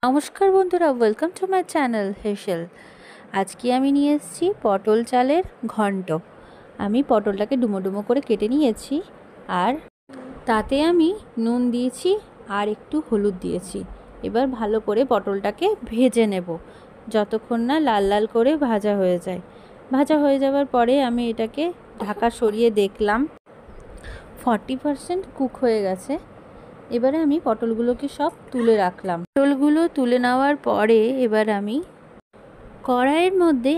নমস্কার বন্ধুরা, welcome to my channel হেসেল। আজকে আমি নিয়ে এসেছি পটল চালের ঘন্ট। আমি পটলটাকে ডুমো ডুমো করে কেটে নিয়েছি, আর তাতে আমি নুন দিয়েছি আর একটু হলুদ দিয়েছি। এবার ভালো করে পটলটাকে ভেজে নেব যতক্ষণ না লাল লাল করে ভাজা হয়ে যায়। ভাজা হয়ে যাওয়ার পরে আমি এটাকে ঢাকা সরিয়ে দেখলাম 40% কুক হয়ে গেছে। এবারে আমি পটলগুলোকে সব তুলে রাখলাম। পটলগুলো তুলে নেওয়ার পরে এবার আমি কড়াইয়ের মধ্যে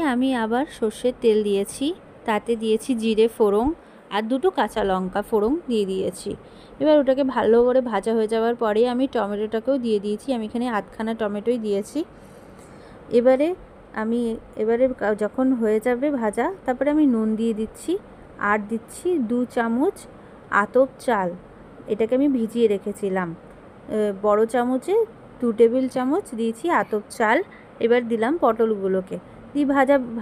আবার সর্ষের তেল দিয়েছি, তাতে দিয়েছি জিরে ফোড়ন আর দুটো কাঁচা লঙ্কা ফোড়ন দিয়ে দিয়েছি। এবার ওটাকে ভালো করে ভাজা হয়ে যাওয়ার পরে আমি টমেটোটাকেও দিয়ে দিয়েছি। আমি এখানে আধখানা টমেটোই দিয়েছি। এবারে যখন হয়ে যাবে ভাজা, তারপরে আমি নুন দিয়ে দিচ্ছি আর দিচ্ছি 2 চামচ আতপ চাল। এটাকে আমি ভিজিয়ে রেখেছিলাম। বড় চামচে 2 টেবিল চামচ দিয়েছি আতপ চাল। এবার দিলাম পটলগুলোকে, দিয়ে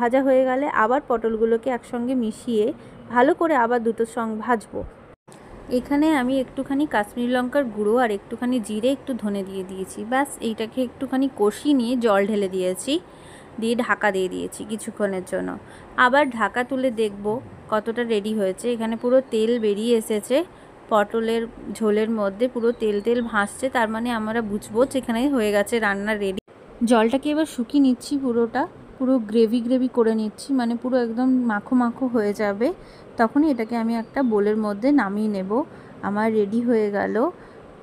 ভাজা হয়ে গেলে আবার পটলগুলোকে একসঙ্গে মিশিয়ে ভালো করে আবার দুটোর সঙ্গে ভাজবো। এখানে আমি একটুখানি কাশ্মীরি লঙ্কার গুঁড়ো আর একটুখানি জিরে একটু ধনে দিয়ে দিয়েছি। ব্যাস এইটাকে একটুখানি কষিয়ে নিয়ে জল ঢেলে দিয়েছি, দিয়ে ঢাকা দিয়ে দিয়েছি কিছুক্ষণের জন্য। আবার ঢাকা তুলে দেখব কতটা রেডি হয়েছে। এখানে পুরো তেল বেরিয়ে এসেছে, পটলের ঝোলের মধ্যে পুরো তেল তেল ভাসছে, তার মানে আমরা বুঝবো যেখানে হয়ে গেছে, রান্না রেডি। জলটাকে এবার শুকিয়ে নিচ্ছি, পুরো গ্রেভি করে নিচ্ছি, মানে পুরো একদম মাখো মাখো হয়ে যাবে। তখনই এটাকে আমি একটা বোলের মধ্যে নামিয়ে নেব। আমার রেডি হয়ে গেল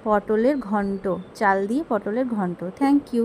পটলের ঘন্ট, চাল দিয়ে পটলের ঘন্ট। Thank you.